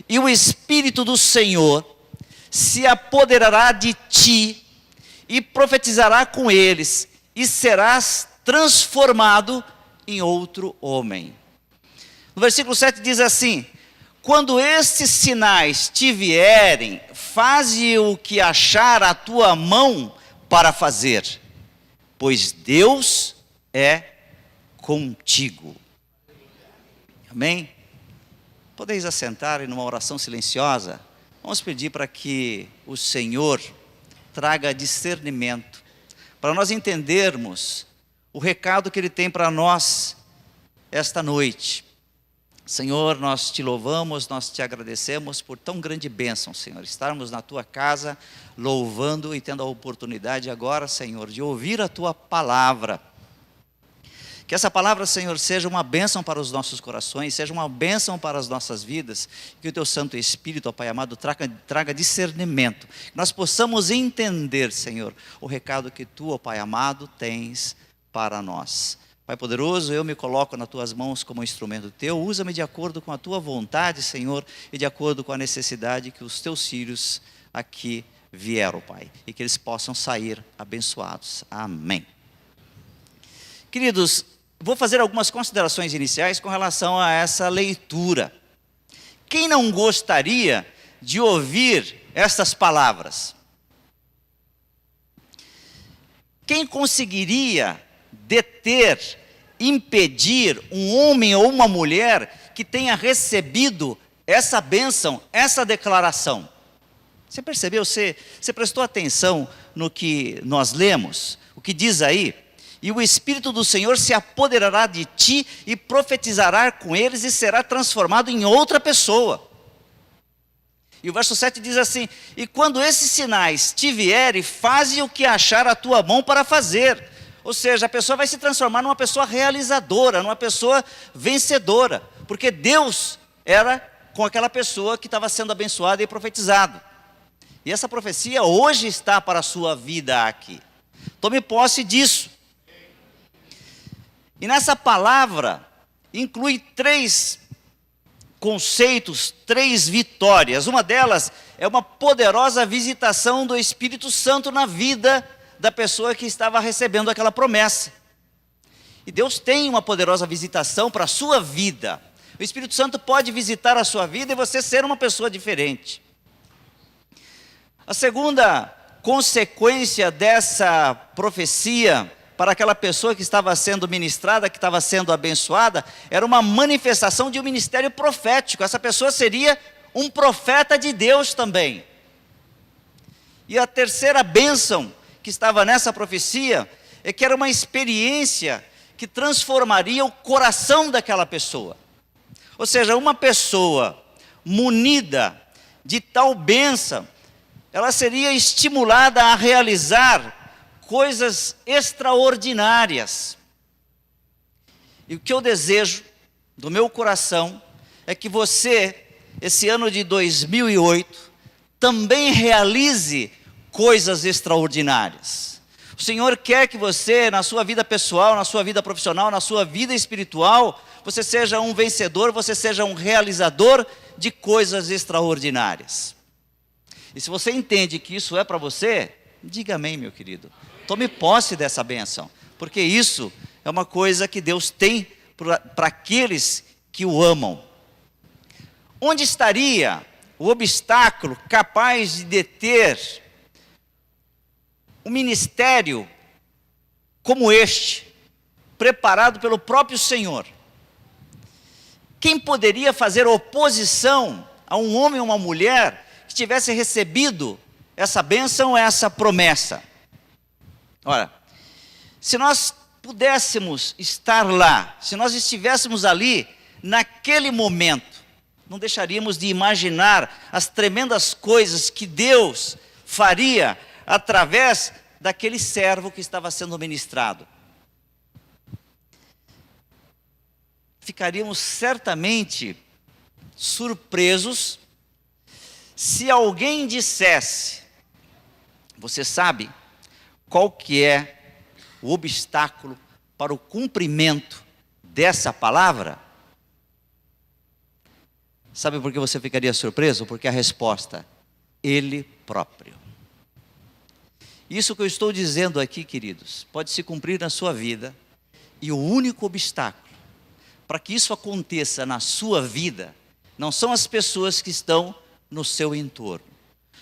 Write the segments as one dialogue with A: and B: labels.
A: e o Espírito do Senhor se apoderará de ti e profetizará com eles, e serás transformado em outro homem. No versículo 7 diz assim: quando estes sinais te vierem, faze o que achar a tua mão para fazer, pois Deus é contigo. Amém? Podeis assentar em uma oração silenciosa. Vamos pedir para que o Senhor traga discernimento, para nós entendermos o recado que Ele tem para nós esta noite. Senhor, nós te louvamos, nós te agradecemos por tão grande bênção, Senhor, estarmos na tua casa, louvando e tendo a oportunidade agora, Senhor, de ouvir a tua palavra. Que essa palavra, Senhor, seja uma bênção para os nossos corações, seja uma bênção para as nossas vidas, que o teu Santo Espírito, ó Pai amado, traga discernimento, que nós possamos entender, Senhor, o recado que tu, ó Pai amado, tens para nós. Pai poderoso, eu me coloco nas tuas mãos como instrumento teu, usa-me de acordo com a tua vontade, Senhor, e de acordo com a necessidade que os teus filhos aqui vieram, Pai, e que eles possam sair abençoados. Amém. Queridos, vou fazer algumas considerações iniciais com relação a essa leitura. Quem não gostaria de ouvir estas palavras? Quem conseguiria deter, impedir um homem ou uma mulher que tenha recebido essa bênção, essa declaração? Você percebeu? Você prestou atenção no que nós lemos? O que diz aí? E o Espírito do Senhor se apoderará de ti e profetizará com eles e será transformado em outra pessoa. E o verso 7 diz assim: e quando esses sinais te vierem, faze o que achar a tua mão para fazer. Ou seja, a pessoa vai se transformar numa pessoa realizadora, numa pessoa vencedora, porque Deus era com aquela pessoa que estava sendo abençoada e profetizada. E essa profecia hoje está para a sua vida aqui. Tome posse disso. E nessa palavra inclui 3 conceitos, 3 vitórias. Uma delas é uma poderosa visitação do Espírito Santo na vida da pessoa que estava recebendo aquela promessa. E Deus tem uma poderosa visitação para a sua vida. O Espírito Santo pode visitar a sua vida e você ser uma pessoa diferente. A segunda consequência dessa profecia para aquela pessoa que estava sendo ministrada, que estava sendo abençoada, era uma manifestação de um ministério profético. Essa pessoa seria um profeta de Deus também. E a terceira bênção que estava nessa profecia é que era uma experiência que transformaria o coração daquela pessoa. Ou seja, uma pessoa munida de tal bênção, ela seria estimulada a realizar coisas extraordinárias. E o que eu desejo do meu coração é que você, esse ano de 2008, também realize coisas extraordinárias. O Senhor quer que você, na sua vida pessoal, na sua vida profissional, na sua vida espiritual, você seja um vencedor, você seja um realizador de coisas extraordinárias. E se você entende que isso é para você, diga amém, meu querido. Tome posse dessa bênção, porque isso é uma coisa que Deus tem para aqueles que o amam. Onde estaria o obstáculo capaz de deter um ministério como este, preparado pelo próprio Senhor? Quem poderia fazer oposição a um homem ou uma mulher que tivesse recebido essa bênção, essa promessa? Ora, se nós pudéssemos estar lá, se nós estivéssemos ali, naquele momento, não deixaríamos de imaginar as tremendas coisas que Deus faria através daquele servo que estava sendo ministrado. Ficaríamos certamente surpresos se alguém dissesse: você sabe qual que é o obstáculo para o cumprimento dessa palavra? Sabe por que você ficaria surpreso? Porque a resposta, Ele próprio. Isso que eu estou dizendo aqui, queridos, pode se cumprir na sua vida, e o único obstáculo para que isso aconteça na sua vida, não são as pessoas que estão no seu entorno,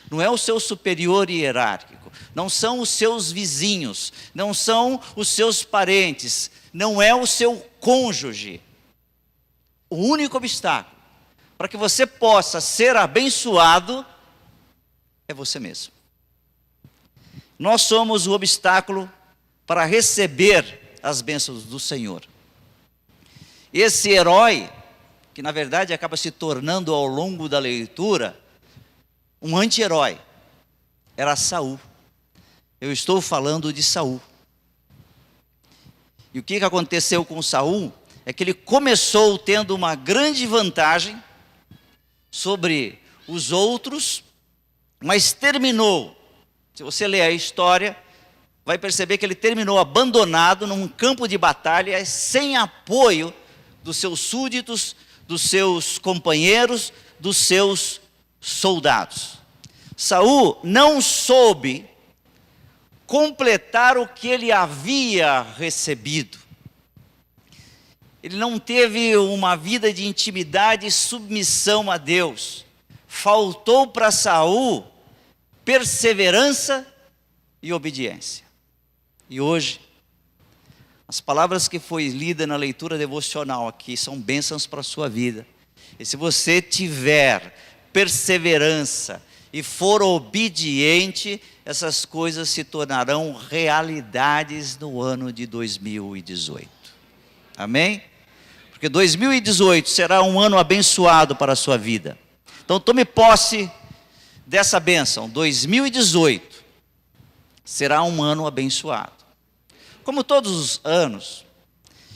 A: não é o seu superior hierárquico, não são os seus vizinhos, não são os seus parentes, não é o seu cônjuge. O único obstáculo para que você possa ser abençoado é você mesmo. Nós somos o obstáculo para receber as bênçãos do Senhor. Esse herói, que na verdade acaba se tornando ao longo da leitura um anti-herói, era Saul. Eu estou falando de Saul. E o que aconteceu com Saul é que ele começou tendo uma grande vantagem sobre os outros, mas terminou, se você ler a história, vai perceber que ele terminou abandonado num campo de batalha, sem apoio dos seus súditos, dos seus companheiros, dos seus soldados. Saul não soube completar o que ele havia recebido. Ele não teve uma vida de intimidade e submissão a Deus. Faltou para Saul perseverança e obediência. E hoje, as palavras que foi lida na leitura devocional aqui são bênçãos para a sua vida. E se você tiver perseverança e for obediente, essas coisas se tornarão realidades no ano de 2018. Amém? Porque 2018 será um ano abençoado para a sua vida. Então tome posse dessa bênção. 2018 será um ano abençoado. Como todos os anos,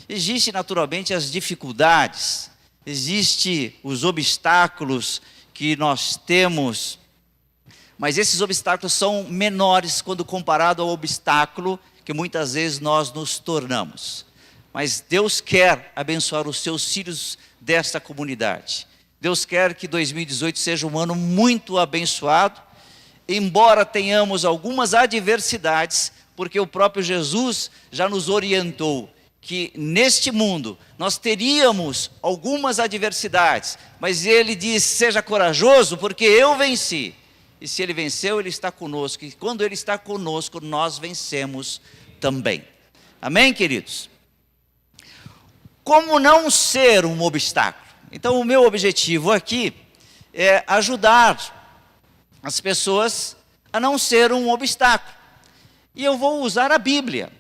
A: existem naturalmente as dificuldades, existem os obstáculos que nós temos, mas esses obstáculos são menores quando comparado ao obstáculo que muitas vezes nós nos tornamos. Mas Deus quer abençoar os seus filhos desta comunidade. Deus quer que 2018 seja um ano muito abençoado, embora tenhamos algumas adversidades, porque o próprio Jesus já nos orientou que neste mundo nós teríamos algumas adversidades, mas Ele diz: seja corajoso, porque eu venci. E se Ele venceu, Ele está conosco, e quando Ele está conosco, nós vencemos também. Amém, queridos? Como não ser um obstáculo? Então, o meu objetivo aqui é ajudar as pessoas a não ser um obstáculo. E eu vou usar a Bíblia.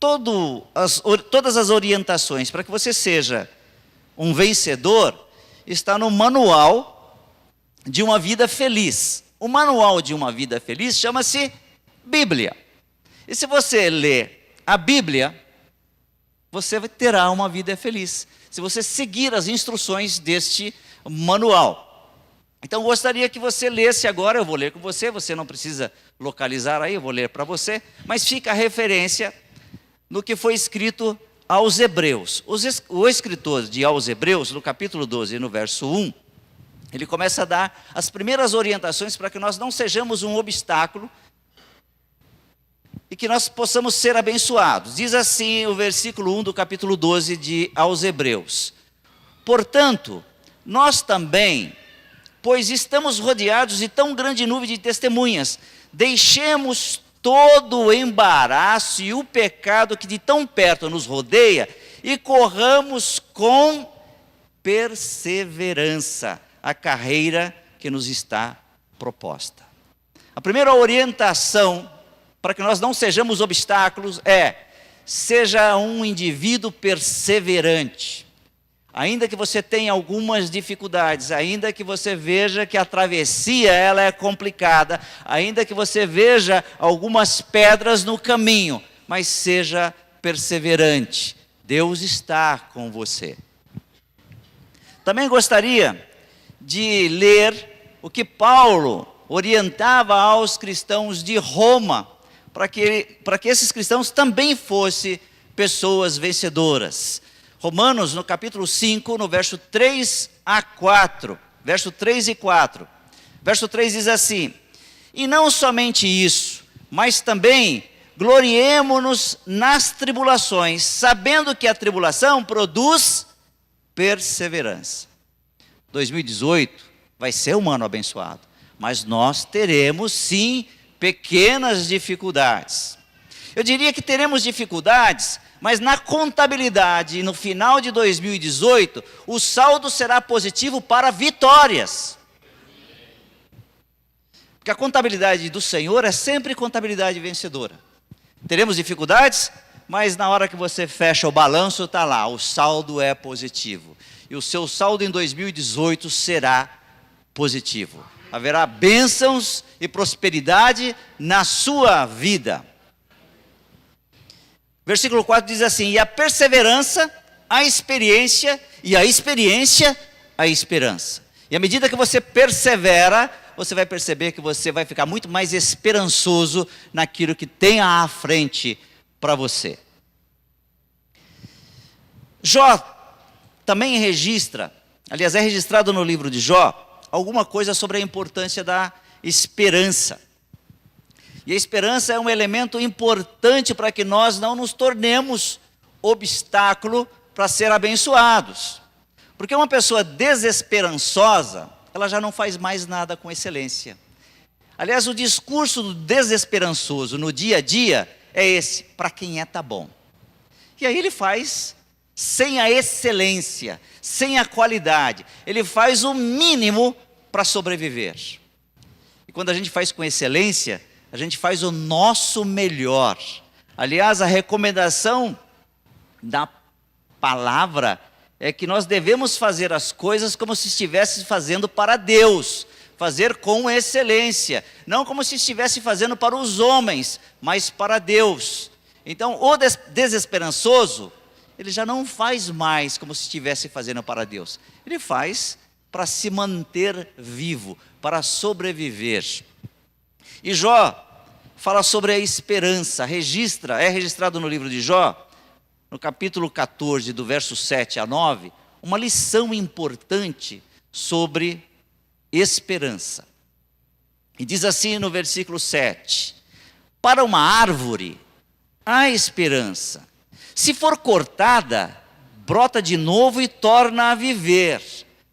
A: Todas as orientações para que você seja um vencedor está no manual de uma vida feliz. O manual de uma vida feliz chama-se Bíblia. E se você ler a Bíblia, você terá uma vida feliz, se você seguir as instruções deste manual. Então, eu gostaria que você lesse agora, eu vou ler com você, você não precisa localizar aí, eu vou ler para você, mas fica a referência no que foi escrito aos Hebreus. O escritor de aos Hebreus, no capítulo 12, no verso 1, ele começa a dar as primeiras orientações para que nós não sejamos um obstáculo e que nós possamos ser abençoados. Diz assim o versículo 1 do capítulo 12 de aos Hebreus: portanto, nós também, pois estamos rodeados de tão grande nuvem de testemunhas, deixemos todo o embaraço e o pecado que de tão perto nos rodeia e corramos com perseverança a carreira que nos está proposta. A primeira orientação para que nós não sejamos obstáculos seja um indivíduo perseverante. Ainda que você tenha algumas dificuldades, ainda que você veja que a travessia ela é complicada, ainda que você veja algumas pedras no caminho, mas seja perseverante. Deus está com você. Também gostaria de ler o que Paulo orientava aos cristãos de Roma, para que esses cristãos também fossem pessoas vencedoras. Romanos, no capítulo 5, no verso 3 a 4. Verso 3 e 4. Verso 3 diz assim: e não somente isso, mas também gloriemo-nos nas tribulações, sabendo que a tribulação produz perseverança. 2018 vai ser um ano abençoado, mas nós teremos sim pequenas dificuldades. Eu diria que teremos dificuldades, mas na contabilidade, no final de 2018, o saldo será positivo para vitórias. Porque a contabilidade do Senhor é sempre contabilidade vencedora. Teremos dificuldades, mas na hora que você fecha o balanço, está lá, o saldo é positivo. E o seu saldo em 2018 será positivo. Haverá bênçãos e prosperidade na sua vida. Versículo 4 diz assim: e a perseverança, a experiência, e a experiência, a esperança. E à medida que você persevera, você vai perceber que você vai ficar muito mais esperançoso naquilo que tem à frente para você. Jó também registra, aliás, é registrado no livro de Jó, alguma coisa sobre a importância da esperança. E a esperança é um elemento importante para que nós não nos tornemos obstáculo para ser abençoados. Porque uma pessoa desesperançosa, ela já não faz mais nada com excelência. Aliás, o discurso do desesperançoso no dia a dia é esse: para quem é, tá bom. E aí ele faz sem a excelência, sem a qualidade. Ele faz o mínimo para sobreviver. E quando a gente faz com excelência, a gente faz o nosso melhor. Aliás, a recomendação da palavra é que nós devemos fazer as coisas como se estivesse fazendo para Deus, fazer com excelência, não como se estivesse fazendo para os homens, mas para Deus. Então, o desesperançoso, ele já não faz mais como se estivesse fazendo para Deus, ele faz para se manter vivo, para sobreviver. E Jó fala sobre a esperança, é registrado no livro de Jó, no capítulo 14, do verso 7 a 9, uma lição importante sobre esperança. E diz assim no versículo 7: para uma árvore há esperança. Se for cortada, brota de novo e torna a viver.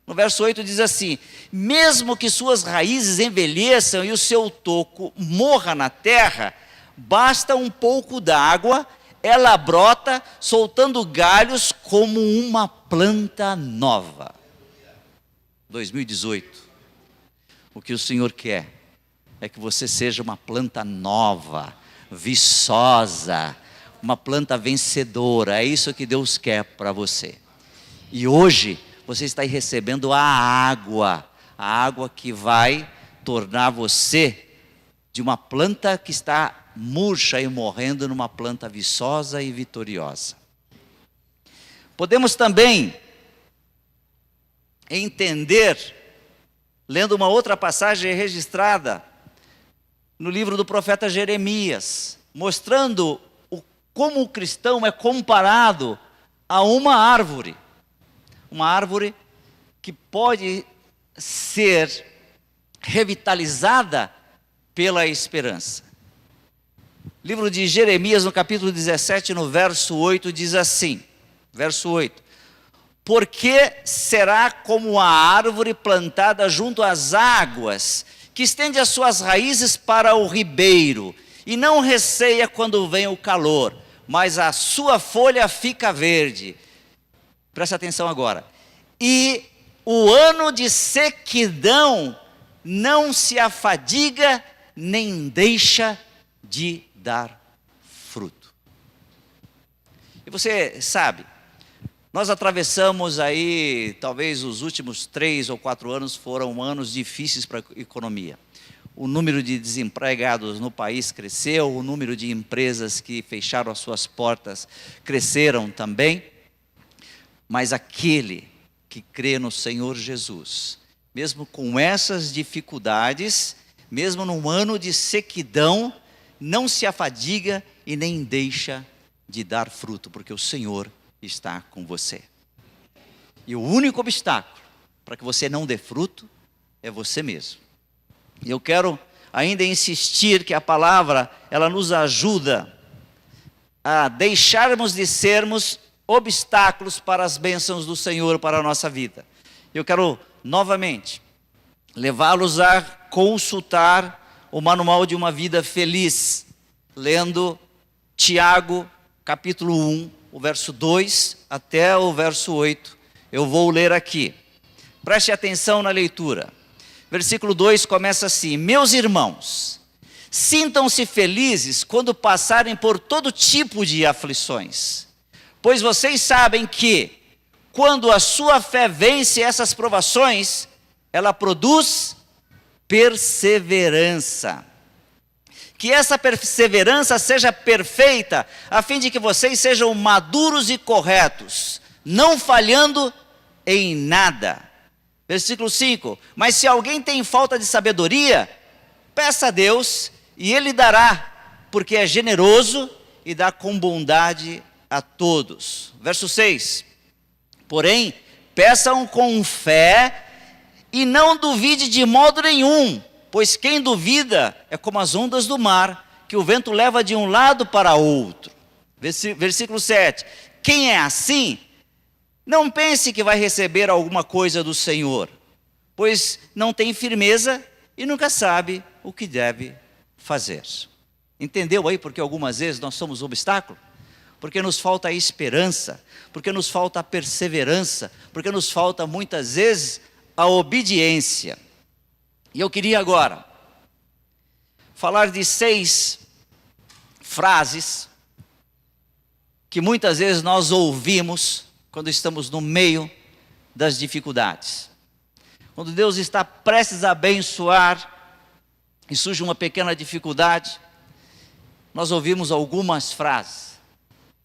A: No verso 8 diz assim: mesmo que suas raízes envelheçam e o seu toco morra na terra, basta um pouco d'água, ela brota, soltando galhos como uma planta nova. 2018, o que o Senhor quer é que você seja uma planta nova, viçosa, uma planta vencedora. É isso que Deus quer para você. E hoje você está aí recebendo a água que vai tornar você de uma planta que está murcha e morrendo numa planta viçosa e vitoriosa. Podemos também entender, lendo uma outra passagem registrada no livro do profeta Jeremias, mostrando como o cristão é comparado a uma árvore que pode ser revitalizada pela esperança. Livro de Jeremias, no capítulo 17, no verso 8, diz assim, verso 8: porque será como a árvore plantada junto às águas, que estende as suas raízes para o ribeiro, e não receia quando vem o calor, mas a sua folha fica verde. Presta atenção agora. E o ano de sequidão não se afadiga, nem deixa de dar fruto. E você sabe, nós atravessamos aí, talvez os últimos 3 ou 4 anos foram anos difíceis para a economia. O número de desempregados no país cresceu, o número de empresas que fecharam as suas portas cresceram também. Mas aquele que crê no Senhor Jesus, mesmo com essas dificuldades, mesmo num ano de sequidão, não se afadiga e nem deixa de dar fruto, porque o Senhor está com você. E o único obstáculo para que você não dê fruto é você mesmo. E eu quero ainda insistir que a palavra, ela nos ajuda a deixarmos de sermos obstáculos para as bênçãos do Senhor para a nossa vida. Eu quero novamente levá-los a consultar o Manual de uma Vida Feliz, lendo Tiago, capítulo 1, o verso 2 até o verso 8. Eu vou ler aqui. Preste atenção na leitura. Versículo 2 começa assim: meus irmãos, sintam-se felizes quando passarem por todo tipo de aflições, pois vocês sabem que, quando a sua fé vence essas provações, ela produz perseverança. Que essa perseverança seja perfeita, a fim de que vocês sejam maduros e corretos, não falhando em nada. Versículo 5, mas se alguém tem falta de sabedoria, peça a Deus e Ele dará, porque é generoso e dá com bondade a todos. Verso 6, porém, peçam com fé e não duvide de modo nenhum, pois quem duvida é como as ondas do mar, que o vento leva de um lado para outro. Versículo 7, quem é assim, não pense que vai receber alguma coisa do Senhor, pois não tem firmeza e nunca sabe o que deve fazer. Entendeu aí porque algumas vezes nós somos obstáculo? Porque nos falta a esperança, porque nos falta a perseverança, porque nos falta muitas vezes a obediência. E eu queria agora falar de 6 frases que muitas vezes nós ouvimos quando estamos no meio das dificuldades. Quando Deus está prestes a abençoar e surge uma pequena dificuldade, nós ouvimos algumas frases.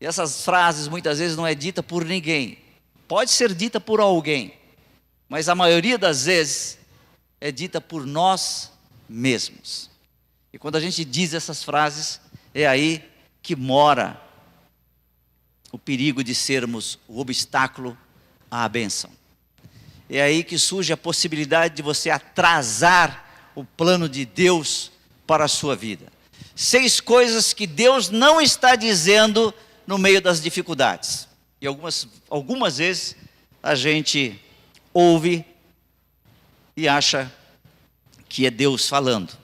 A: E essas frases muitas vezes não é dita por ninguém. Pode ser dita por alguém, mas a maioria das vezes é dita por nós mesmos. E quando a gente diz essas frases, é aí que mora o perigo de sermos o obstáculo à bênção. É aí que surge a possibilidade de você atrasar o plano de Deus para a sua vida. 6 coisas que Deus não está dizendo no meio das dificuldades. E algumas vezes a gente ouve e acha que é Deus falando.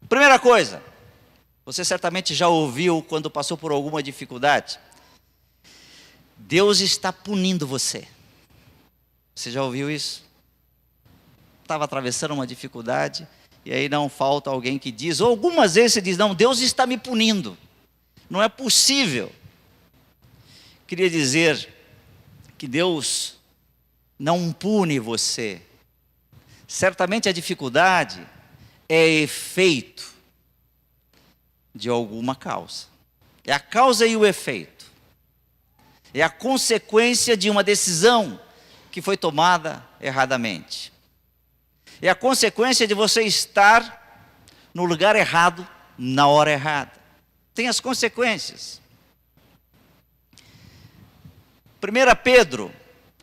A: Primeira coisa, você certamente já ouviu quando passou por alguma dificuldade: Deus está punindo você. Você já ouviu isso? Estava atravessando uma dificuldade e aí não falta alguém que diz, ou algumas vezes você diz, não, Deus está me punindo. Não é possível. Queria dizer que Deus não pune você. Certamente a dificuldade é efeito de alguma causa. É a causa e o efeito. É a consequência de uma decisão que foi tomada erradamente. É a consequência de você estar no lugar errado, na hora errada. Tem as consequências. 1 Pedro,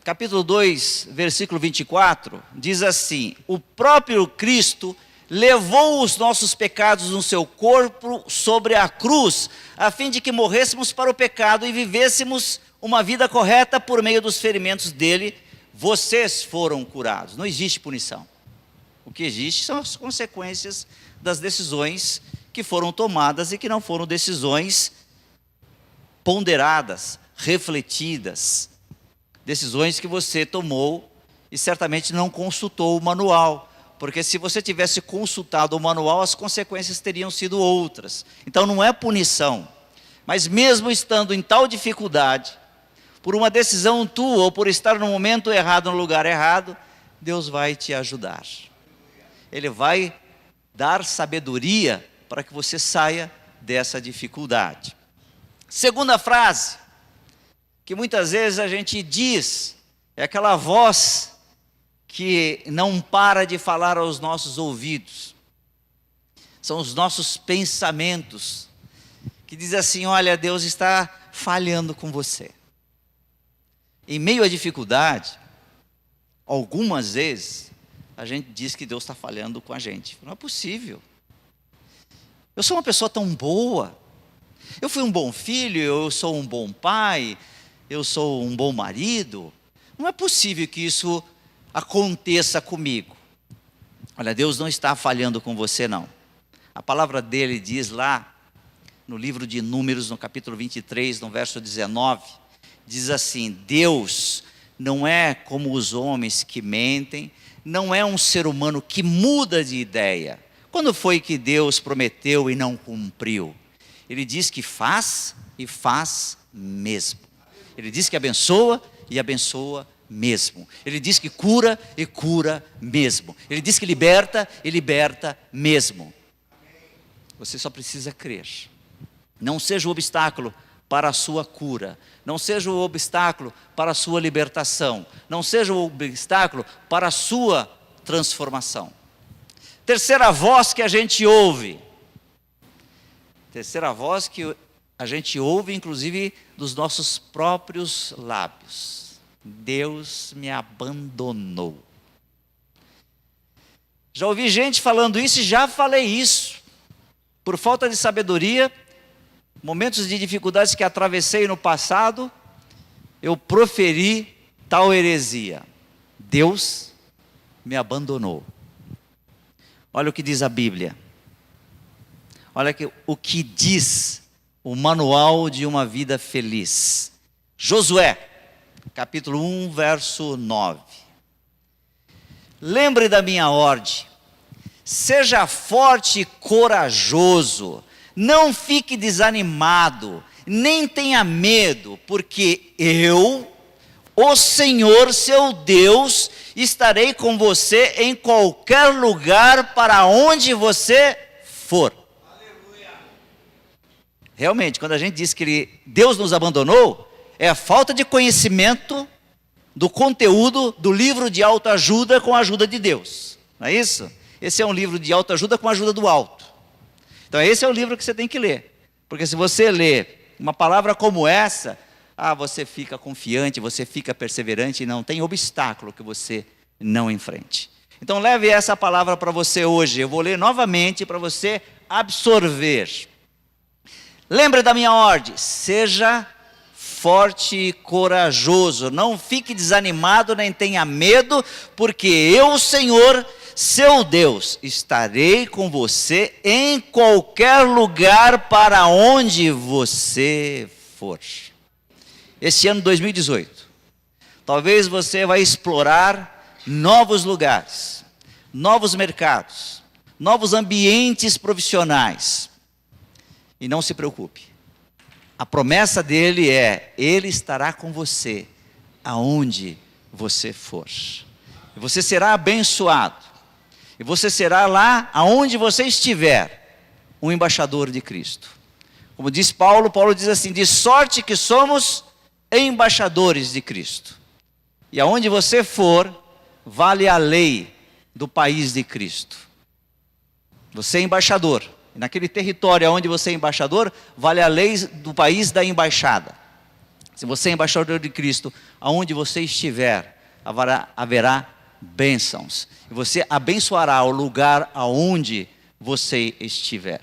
A: capítulo 2, versículo 24, diz assim: o próprio Cristo levou os nossos pecados no seu corpo sobre a cruz, a fim de que morrêssemos para o pecado e vivêssemos uma vida correta por meio dos ferimentos dele. Vocês foram curados. Não existe punição. O que existe são as consequências das decisões que foram tomadas e que não foram decisões ponderadas, refletidas. Decisões que você tomou e certamente não consultou o manual. Porque se você tivesse consultado o manual, as consequências teriam sido outras. Então não é punição. Mas mesmo estando em tal dificuldade, por uma decisão tua ou por estar no momento errado, no lugar errado, Deus vai te ajudar. Ele vai dar sabedoria para que você saia dessa dificuldade. Segunda frase, que muitas vezes a gente diz, é aquela voz que não para de falar aos nossos ouvidos. São os nossos pensamentos, que diz assim, olha, Deus está falhando com você. em meio à dificuldade, algumas vezes, a gente diz que Deus está falhando com a gente. Não é possível. Eu sou uma pessoa tão boa. Eu fui um bom filho, eu sou um bom pai, eu sou um bom marido. Não é possível que isso aconteça comigo. Olha, Deus não está falhando com você, não. A palavra dele diz lá, no livro de Números, no capítulo 23, no verso 19, diz assim: Deus não é como os homens que mentem, não é um ser humano que muda de ideia. Quando foi que Deus prometeu e não cumpriu? Ele diz que faz e faz mesmo. Ele diz que abençoa e abençoa mesmo. Ele diz que cura e cura mesmo. Ele diz que liberta e liberta mesmo. Você só precisa crer. Não seja o obstáculo para a sua cura. Não seja o obstáculo para a sua libertação. Não seja o obstáculo para a sua transformação. Terceira voz que a gente ouve. Terceira voz que a gente ouve, inclusive, dos nossos próprios lábios. Deus me abandonou. Já ouvi gente falando isso e já falei isso. Por falta de sabedoria, momentos de dificuldades que atravessei no passado, eu proferi tal heresia: Deus me abandonou. Olha o que diz a Bíblia. Olha o que diz o manual de uma vida feliz. Josué, capítulo 1, verso 9. Lembre da minha ordem. Seja forte e corajoso. Não fique desanimado, nem tenha medo, porque eu, o Senhor seu Deus, estarei com você em qualquer lugar para onde você for. Aleluia. Realmente, quando a gente diz que Deus nos abandonou, é a falta de conhecimento do conteúdo do livro de autoajuda com a ajuda de Deus. Não é isso? Esse é um livro de autoajuda com a ajuda do alto. Então esse é o livro que você tem que ler. Porque se você ler uma palavra como essa, você fica confiante, você fica perseverante e não tem obstáculo que você não enfrente. Então leve essa palavra para você hoje. Eu vou ler novamente para você absorver. Lembre da minha ordem. Seja forte e corajoso. Não fique desanimado nem tenha medo, porque eu, Senhor, seu Deus, estarei com você em qualquer lugar para onde você for. Este ano 2018, talvez você vai explorar novos lugares, novos mercados, novos ambientes profissionais. E não se preocupe. A promessa dele é: ele estará com você aonde você for. E você será abençoado. E você será lá aonde você estiver, um embaixador de Cristo. Como diz Paulo, Paulo diz assim: de sorte que somos embaixadores de Cristo. E aonde você for, vale a lei do país de Cristo. Você é embaixador. E naquele território onde você é embaixador, vale a lei do país da embaixada. Se você é embaixador de Cristo, aonde você estiver, haverá bênçãos. E você abençoará o lugar aonde você estiver.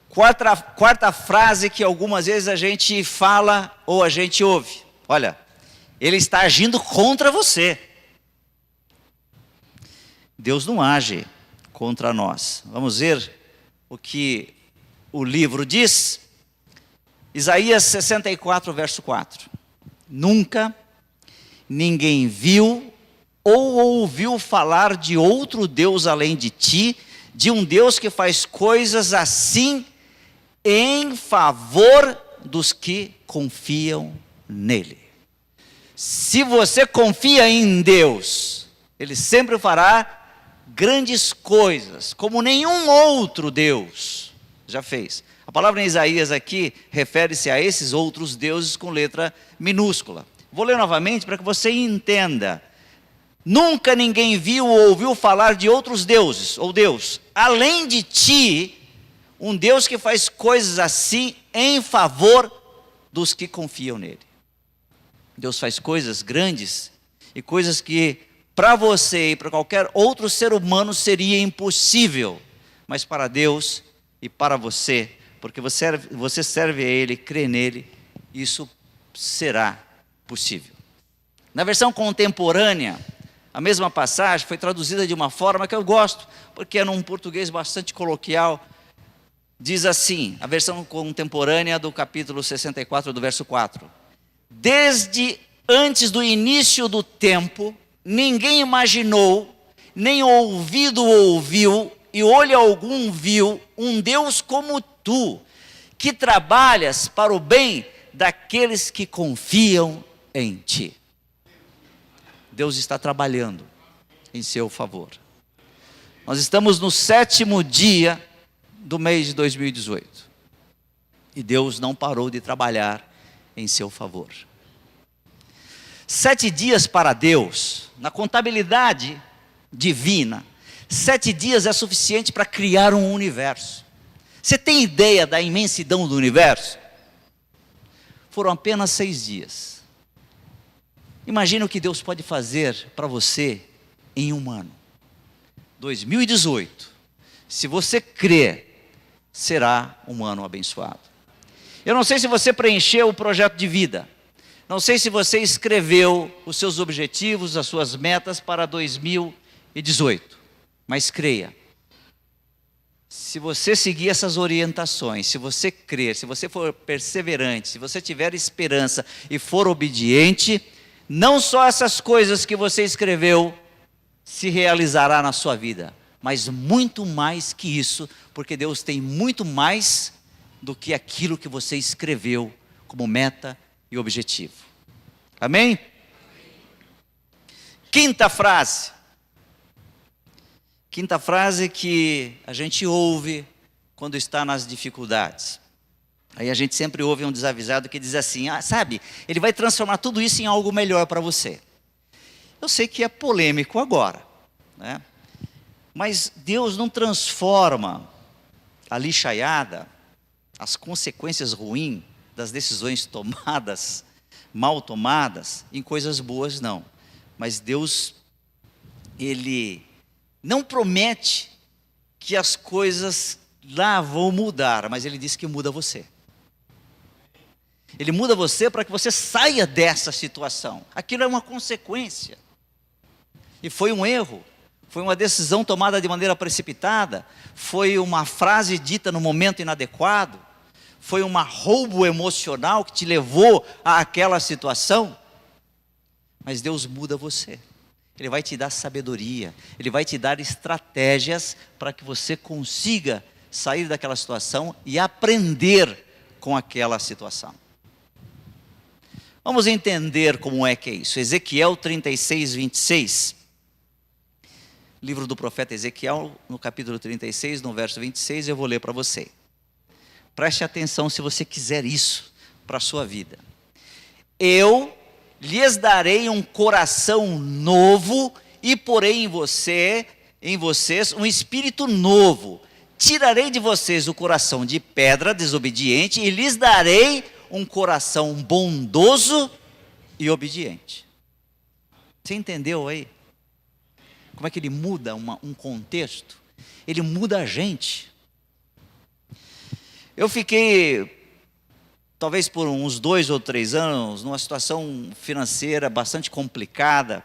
A: Quarta frase que algumas vezes a gente fala ou a gente ouve. Olha, ele está agindo contra você. Deus não age contra nós. Vamos ver o que o livro diz. Isaías 64, verso 4. Nunca ninguém viu ou ouviu falar de outro Deus além de ti, de um Deus que faz coisas assim em favor dos que confiam nele. Se você confia em Deus, ele sempre fará grandes coisas, como nenhum outro Deus já fez. A palavra em Isaías aqui refere-se a esses outros deuses com letra minúscula. Vou ler novamente para que você entenda. Nunca ninguém viu ou ouviu falar de outros deuses, ou Deus, além de ti, um Deus que faz coisas assim em favor dos que confiam nele. Deus faz coisas grandes e coisas que para você e para qualquer outro ser humano seria impossível, mas para Deus e para você, porque você serve a Ele, crê nele, isso será possível. Na versão contemporânea, a mesma passagem foi traduzida de uma forma que eu gosto, porque é num português bastante coloquial. Diz assim, a versão contemporânea do capítulo 64, do verso 4. Desde antes do início do tempo, ninguém imaginou, nem ouvido ouviu, e olho algum viu, um Deus como tu, que trabalhas para o bem daqueles que confiam em ti. Deus está trabalhando em seu favor. Nós estamos no 7º dia do mês de 2018. E Deus não parou de trabalhar em seu favor. 7 dias para Deus, na contabilidade divina, 7 dias é suficiente para criar um universo. Você tem ideia da imensidão do universo? Foram apenas 6 dias. Imagina o que Deus pode fazer para você em um ano. 2018, se você crer, será um ano abençoado. Eu não sei se você preencheu o projeto de vida. Não sei se você escreveu os seus objetivos, as suas metas para 2018. Mas creia. Se você seguir essas orientações, se você crer, se você for perseverante, se você tiver esperança e for obediente, não só essas coisas que você escreveu se realizará na sua vida, mas muito mais que isso, porque Deus tem muito mais do que aquilo que você escreveu como meta e objetivo. Amém? Quinta frase que a gente ouve quando está nas dificuldades. Aí a gente sempre ouve um desavisado que diz assim, sabe, ele vai transformar tudo isso em algo melhor para você. Eu sei que é polêmico agora, né? Mas Deus não transforma a lixaiada, as consequências ruins das decisões tomadas, mal tomadas, em coisas boas, não. Mas Deus, Ele não promete que as coisas lá vão mudar, mas Ele diz que muda você. Ele muda você para que você saia dessa situação. Aquilo é uma consequência. E foi um erro. Foi uma decisão tomada de maneira precipitada. Foi uma frase dita no momento inadequado. Foi um roubo emocional que te levou àquela situação. Mas Deus muda você. Ele vai te dar sabedoria. Ele vai te dar estratégias para que você consiga sair daquela situação e aprender com aquela situação. Vamos entender como é que é isso. Ezequiel 36, 26. Livro do profeta Ezequiel, no capítulo 36, no verso 26, eu vou ler para você. Preste atenção se você quiser isso para a sua vida. Eu lhes darei um coração novo e porei em vocês um espírito novo. Tirarei de vocês o coração de pedra desobediente e lhes darei um coração bondoso e obediente. Você entendeu aí? Como é que ele muda um contexto? Ele muda a gente. Eu fiquei, talvez por uns 2 ou 3 anos, numa situação financeira bastante complicada,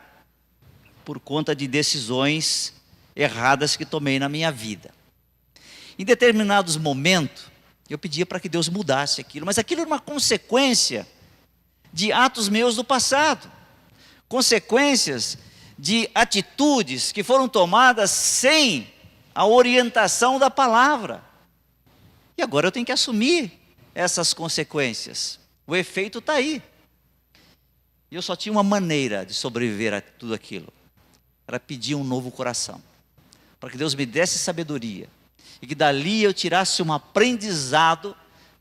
A: por conta de decisões erradas que tomei na minha vida. Em determinados momentos, eu pedia para que Deus mudasse aquilo, mas aquilo era uma consequência de atos meus do passado, consequências de atitudes que foram tomadas sem a orientação da palavra. E agora eu tenho que assumir essas consequências. O efeito está aí. E eu só tinha uma maneira de sobreviver a tudo aquilo. Era pedir um novo coração. Para que Deus me desse sabedoria. E que dali eu tirasse um aprendizado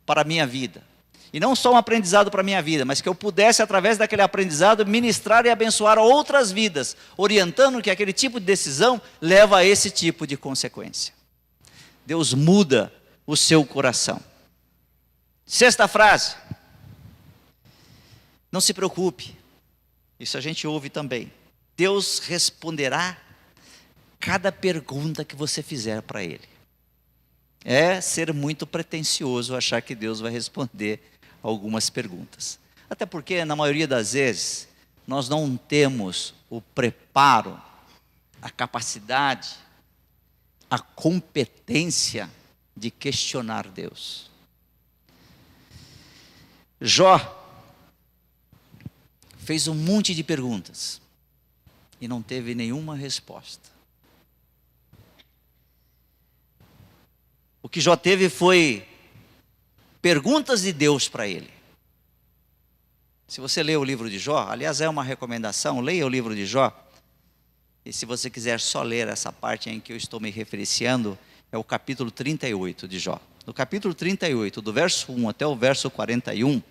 A: para a minha vida. E não só um aprendizado para a minha vida, mas que eu pudesse, através daquele aprendizado, ministrar e abençoar outras vidas, orientando que aquele tipo de decisão leva a esse tipo de consequência. Deus muda o seu coração. Sexta frase. Não se preocupe, isso a gente ouve também. Deus responderá cada pergunta que você fizer para Ele. É ser muito pretensioso achar que Deus vai responder algumas perguntas. Até porque, na maioria das vezes, nós não temos o preparo, a capacidade, a competência de questionar Deus. Jó fez um monte de perguntas e não teve nenhuma resposta. O que Jó teve foi perguntas de Deus para ele. Se você ler o livro de Jó, aliás é uma recomendação, leia o livro de Jó. E se você quiser só ler essa parte em que eu estou me referenciando, é o capítulo 38 de Jó. No capítulo 38, do verso 1 até o verso 41,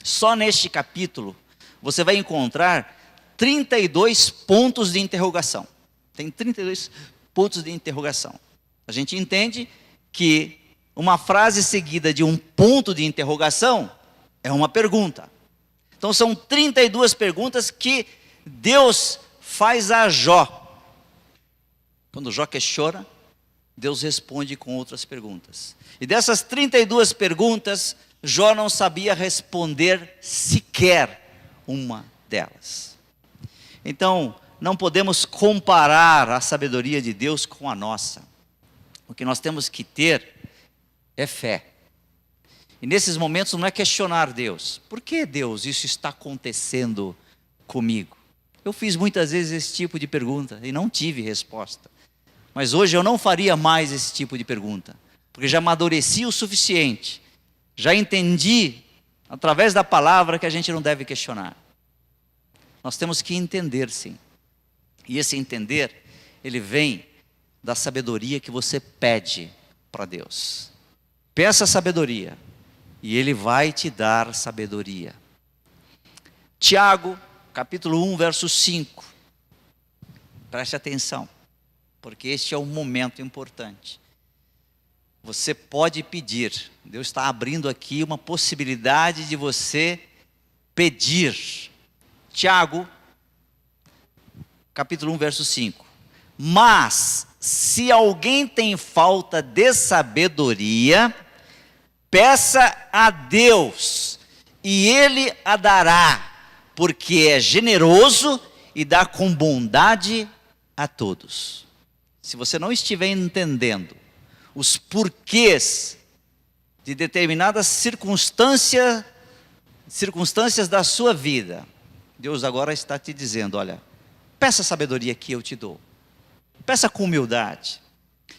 A: só neste capítulo você vai encontrar 32 pontos de interrogação. Tem 32 pontos de interrogação. A gente entende que uma frase seguida de um ponto de interrogação é uma pergunta. Então são 32 perguntas que Deus faz a Jó. Quando Jó questiona, Deus responde com outras perguntas. E dessas 32 perguntas, Jó não sabia responder sequer uma delas. Então, não podemos comparar a sabedoria de Deus com a nossa. O que nós temos que ter é fé. E nesses momentos não é questionar Deus. Por que, Deus, isso está acontecendo comigo? Eu fiz muitas vezes esse tipo de pergunta e não tive resposta. Mas hoje eu não faria mais esse tipo de pergunta, porque já amadureci o suficiente. Já entendi, através da palavra, que a gente não deve questionar. Nós temos que entender, sim. E esse entender, ele vem da sabedoria que você pede para Deus. Peça sabedoria, e Ele vai te dar sabedoria. Tiago, capítulo 1, verso 5. Preste atenção, porque este é um momento importante. Você pode pedir. Deus está abrindo aqui uma possibilidade de você pedir. Tiago, capítulo 1, verso 5. Mas, se alguém tem falta de sabedoria, peça a Deus, e Ele a dará, porque é generoso e dá com bondade a todos. Se você não estiver entendendo os porquês de determinadas circunstâncias da sua vida, Deus agora está te dizendo, olha, peça a sabedoria que eu te dou. Peça com humildade.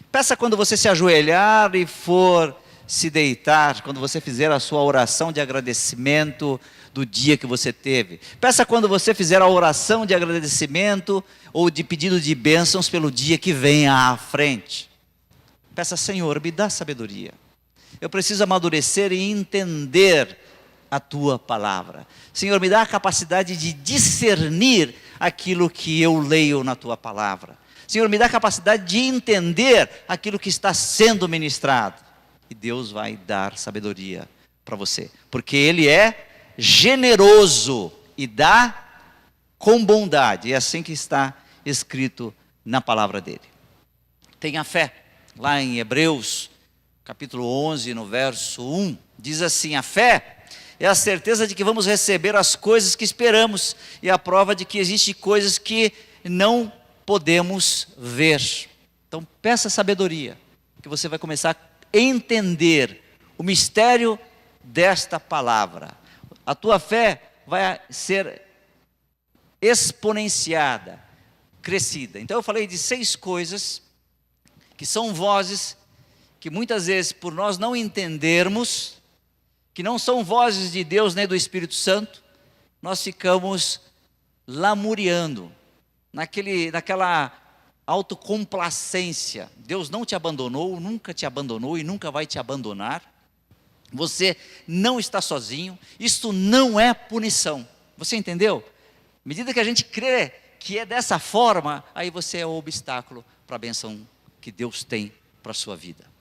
A: Peça quando você se ajoelhar e for se deitar, quando você fizer a sua oração de agradecimento do dia que você teve. Peça quando você fizer a oração de agradecimento ou de pedido de bênçãos pelo dia que vem à frente. Peça, Senhor, me dá sabedoria. Eu preciso amadurecer e entender a Tua palavra. Senhor, me dá a capacidade de discernir aquilo que eu leio na Tua palavra. Senhor, me dá a capacidade de entender aquilo que está sendo ministrado. E Deus vai dar sabedoria para você. Porque Ele é generoso e dá com bondade. É assim que está escrito na palavra dEle. Tenha fé. Lá em Hebreus, capítulo 11, no verso 1, diz assim, a fé é a certeza de que vamos receber as coisas que esperamos e a prova de que existem coisas que não podemos ver. Então peça sabedoria, que você vai começar a entender o mistério desta palavra. A tua fé vai ser exponenciada, crescida. Então eu falei de 6 coisas que são vozes que muitas vezes por nós não entendermos, que não são vozes de Deus nem do Espírito Santo, nós ficamos lamuriando naquela autocomplacência. Deus não te abandonou, nunca te abandonou e nunca vai te abandonar. Você não está sozinho. Isto não é punição. Você entendeu? À medida que a gente crê que é dessa forma, aí você é o obstáculo para a bênção que Deus tem para a sua vida.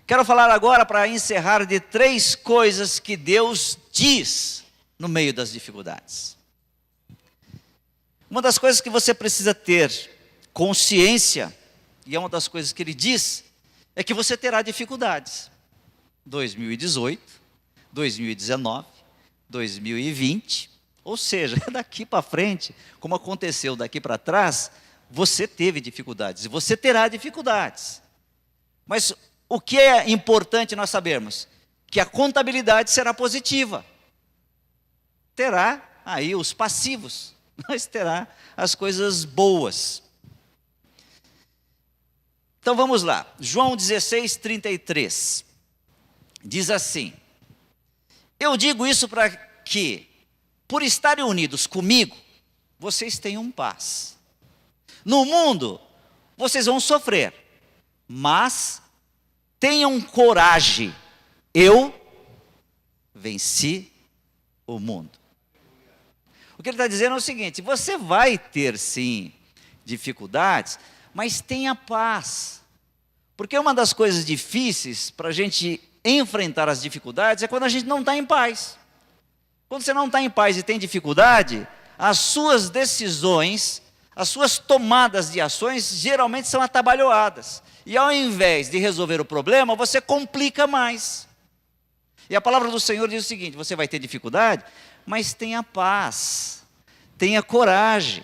A: Quero falar agora, para encerrar, de 3 coisas que Deus diz no meio das dificuldades. Uma das coisas que você precisa ter consciência, e é uma das coisas que ele diz, é que você terá dificuldades. 2018, 2019, 2020, ou seja, daqui para frente, como aconteceu daqui para trás, você teve dificuldades, e você terá dificuldades. Mas o que é importante nós sabermos? Que a contabilidade será positiva. Terá aí os passivos, mas terá as coisas boas. Então vamos lá, João 16, 33, diz assim: eu digo isso para que, por estarem unidos comigo, vocês tenham paz. No mundo, vocês vão sofrer, mas tenham coragem, eu venci o mundo. O que ele está dizendo é o seguinte: você vai ter sim dificuldades, mas tenha paz. Porque uma das coisas difíceis para a gente enfrentar as dificuldades é quando a gente não está em paz. Quando você não está em paz e tem dificuldade, as suas decisões, as suas tomadas de ações geralmente são atabalhoadas. E ao invés de resolver o problema, você complica mais. E a palavra do Senhor diz o seguinte: você vai ter dificuldade, mas tenha paz, tenha coragem,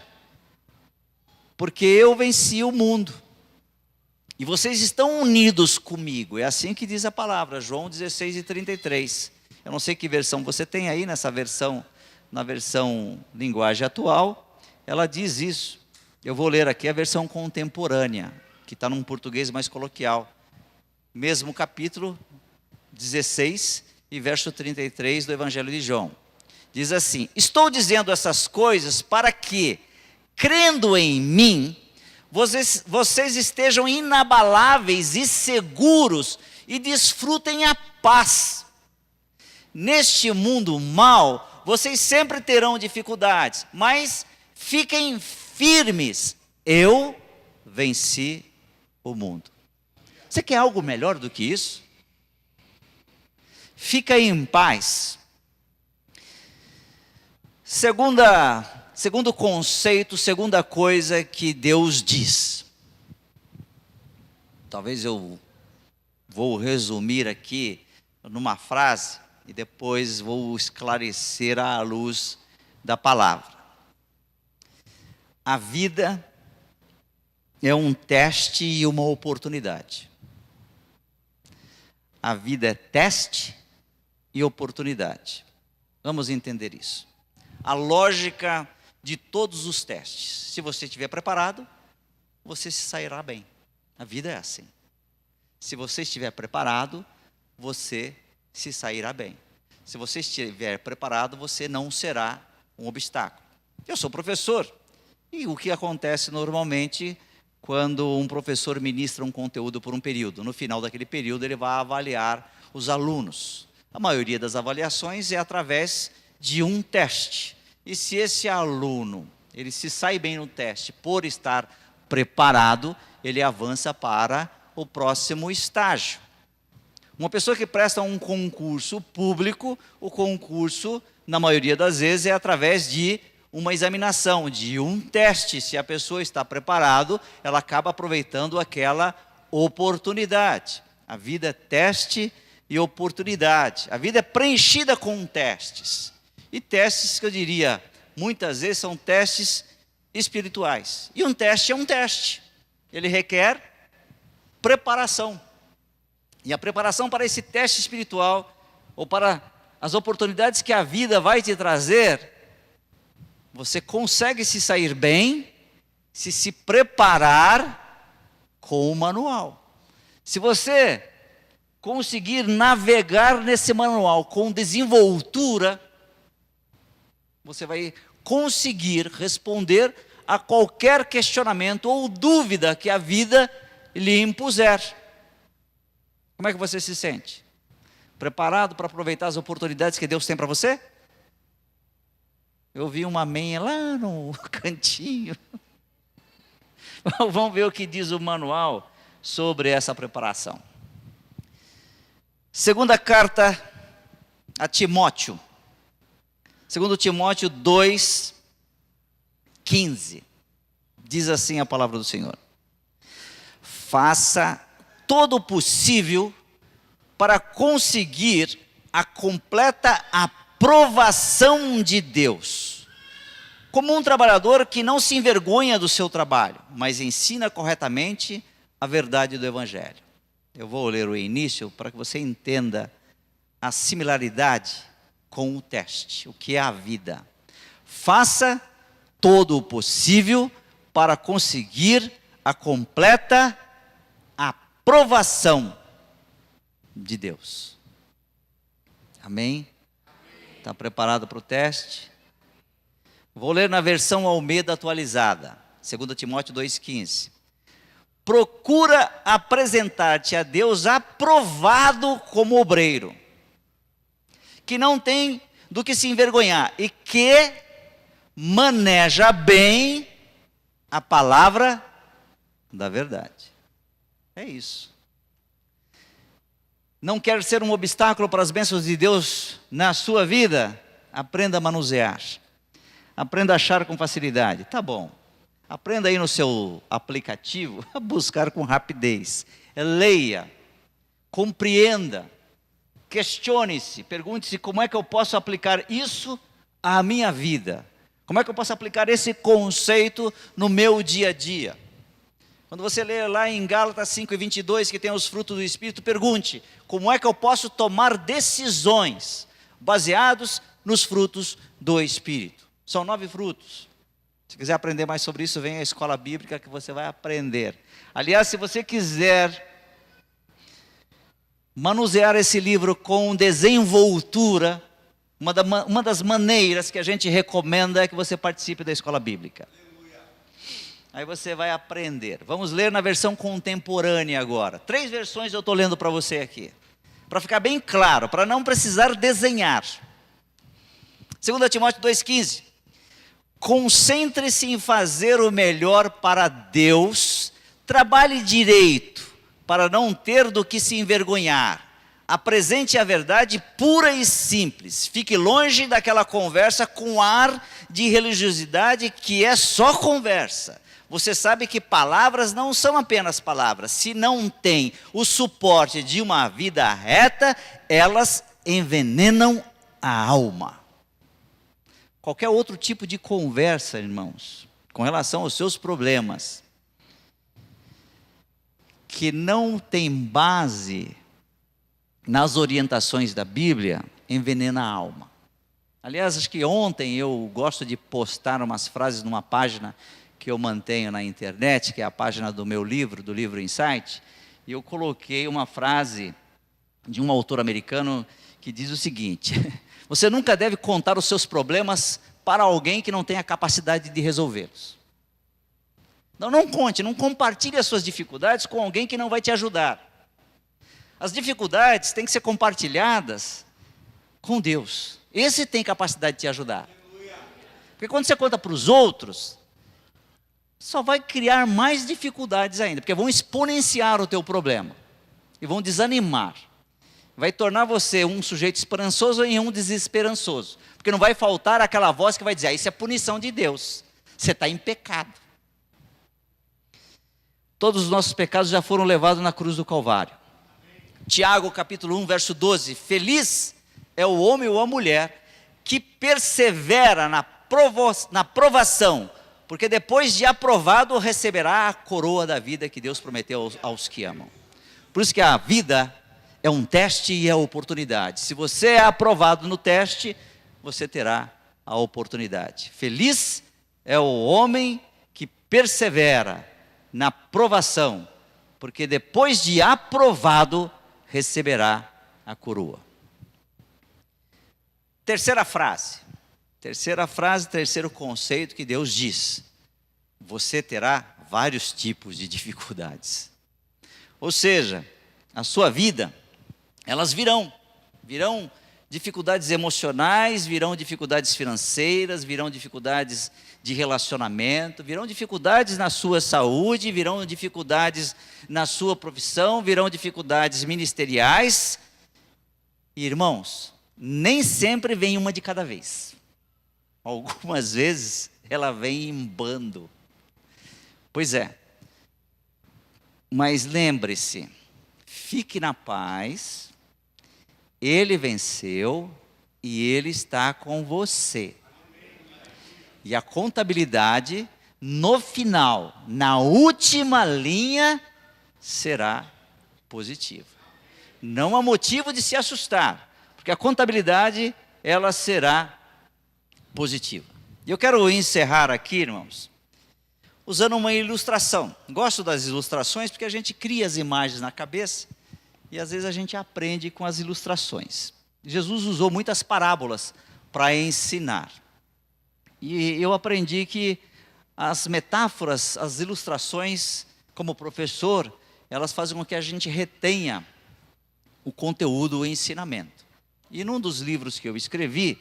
A: porque eu venci o mundo, e vocês estão unidos comigo. É assim que diz a palavra, João 16 e 33. Eu não sei que versão você tem aí, nessa versão, na versão linguagem atual, ela diz isso. Eu vou ler aqui a versão contemporânea, que está num português mais coloquial. Mesmo capítulo 16 e verso 33 do Evangelho de João. Diz assim: estou dizendo essas coisas para que, crendo em mim, vocês estejam inabaláveis e seguros e desfrutem a paz. Neste mundo mau, vocês sempre terão dificuldades, mas fiquem firmes. Eu venci o mundo. Você quer algo melhor do que isso? Fica em paz. Segundo conceito, segunda coisa que Deus diz. Talvez eu vou resumir aqui numa frase e depois vou esclarecer à luz da palavra. A vida é um teste e uma oportunidade. A vida é teste e oportunidade. Vamos entender isso. A lógica de todos os testes: se você estiver preparado, você se sairá bem. A vida é assim. Se você estiver preparado, você se sairá bem. Se você estiver preparado, você não será um obstáculo. Eu sou professor, e o que acontece normalmente quando um professor ministra um conteúdo por um período? No final daquele período, ele vai avaliar os alunos. A maioria das avaliações é através de um teste. E se esse aluno, ele se sai bem no teste por estar preparado, ele avança para o próximo estágio. Uma pessoa que presta um concurso público, o concurso, na maioria das vezes, é através de uma examinação, de um teste. Se a pessoa está preparada, ela acaba aproveitando aquela oportunidade. A vida é teste e oportunidade. A vida é preenchida com testes. E testes que eu diria, muitas vezes são testes espirituais. E um teste é um teste. Ele requer preparação. E a preparação para esse teste espiritual, ou para as oportunidades que a vida vai te trazer, você consegue se sair bem se preparar com o manual. Se você conseguir navegar nesse manual com desenvoltura, você vai conseguir responder a qualquer questionamento ou dúvida que a vida lhe impuser. Como é que você se sente? Preparado para aproveitar as oportunidades que Deus tem para você? Eu vi uma amém lá no cantinho. Vamos ver o que diz o manual sobre essa preparação. Segunda carta a Timóteo, 2 Timóteo 2:15. Diz assim a palavra do Senhor: faça todo o possível para conseguir a completa aprovação de Deus, como um trabalhador que não se envergonha do seu trabalho, mas ensina corretamente a verdade do Evangelho. Eu vou ler o início para que você entenda a similaridade com o teste, o que é a vida. Faça todo o possível para conseguir a completa aprovação de Deus. Amém? Está preparado para o teste? Vou ler na versão Almeida atualizada, 2 Timóteo 2,15. Procura apresentar-te a Deus aprovado como obreiro, que não tem do que se envergonhar e que maneja bem a palavra da verdade. É isso. Não quer ser um obstáculo para as bênçãos de Deus na sua vida? Aprenda a manusear. Aprenda a achar com facilidade. Tá bom. Aprenda aí no seu aplicativo a buscar com rapidez. Leia. Compreenda. Questione-se. Pergunte-se como é que eu posso aplicar isso à minha vida. Como é que eu posso aplicar esse conceito no meu dia a dia? Quando você lê lá em Gálatas 5:22, que tem os frutos do Espírito, pergunte, como é que eu posso tomar decisões baseados nos frutos do Espírito? São 9 frutos. Se quiser aprender mais sobre isso, vem à escola bíblica que você vai aprender. Aliás, se você quiser manusear esse livro com desenvoltura, uma das maneiras que a gente recomenda é que você participe da escola bíblica. Aí você vai aprender. Vamos ler na versão contemporânea agora. 3 versões eu estou lendo para você aqui, para ficar bem claro, para não precisar desenhar. 2 Timóteo 2,15. Concentre-se em fazer o melhor para Deus, trabalhe direito, para não ter do que se envergonhar. Apresente a verdade pura e simples. Fique longe daquela conversa com ar de religiosidade que é só conversa. Você sabe que palavras não são apenas palavras. Se não tem o suporte de uma vida reta, elas envenenam a alma. Qualquer outro tipo de conversa, irmãos, com relação aos seus problemas, que não tem base nas orientações da Bíblia, envenena a alma. Aliás, acho que ontem eu gosto de postar umas frases numa página que eu mantenho na internet, que é a página do meu livro, do livro Insight, e eu coloquei uma frase de um autor americano que diz o seguinte: você nunca deve contar os seus problemas para alguém que não tem a capacidade de resolvê-los. Não conte, não compartilhe as suas dificuldades com alguém que não vai te ajudar. As dificuldades têm que ser compartilhadas com Deus. Esse tem capacidade de te ajudar. Porque quando você conta para os outros, só vai criar mais dificuldades ainda, porque vão exponenciar o teu problema e vão desanimar. Vai tornar você um sujeito esperançoso em um desesperançoso, porque não vai faltar aquela voz que vai dizer: isso é punição de Deus, você está em pecado. Todos os nossos pecados já foram levados na cruz do Calvário. Tiago capítulo 1, verso 12: feliz é o homem ou a mulher que persevera na provação, porque depois de aprovado receberá a coroa da vida que Deus prometeu aos que amam. Por isso que a vida é um teste e é oportunidade. Se você é aprovado no teste, você terá a oportunidade. Feliz é o homem que persevera na provação, porque depois de aprovado receberá a coroa. Terceira frase, terceiro conceito que Deus diz: você terá vários tipos de dificuldades. Ou seja, a sua vida, elas virão dificuldades emocionais, virão dificuldades financeiras, virão dificuldades de relacionamento, virão dificuldades na sua saúde, virão dificuldades na sua profissão, virão dificuldades ministeriais. E, irmãos, nem sempre vem uma de cada vez. algumas vezes ela vem em bando. Pois é. Mas lembre-se, fique na paz, Ele venceu e Ele está com você. E a contabilidade, no final, na última linha, será positiva. Não há motivo de se assustar, porque a contabilidade, ela será positiva. E eu quero encerrar aqui, irmãos, usando uma ilustração. Gosto das ilustrações porque a gente cria as imagens na cabeça e às vezes a gente aprende com as ilustrações. Jesus usou muitas parábolas para ensinar. E eu aprendi que as metáforas, as ilustrações, como professor, elas fazem com que a gente retenha o conteúdo, o ensinamento. E num dos livros que eu escrevi,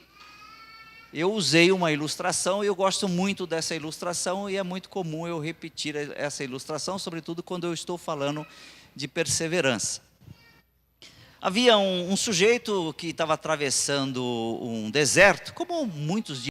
A: eu usei uma ilustração e eu gosto muito dessa ilustração e é muito comum eu repetir essa ilustração, sobretudo quando eu estou falando de perseverança. Havia um sujeito que estava atravessando um deserto, como muitos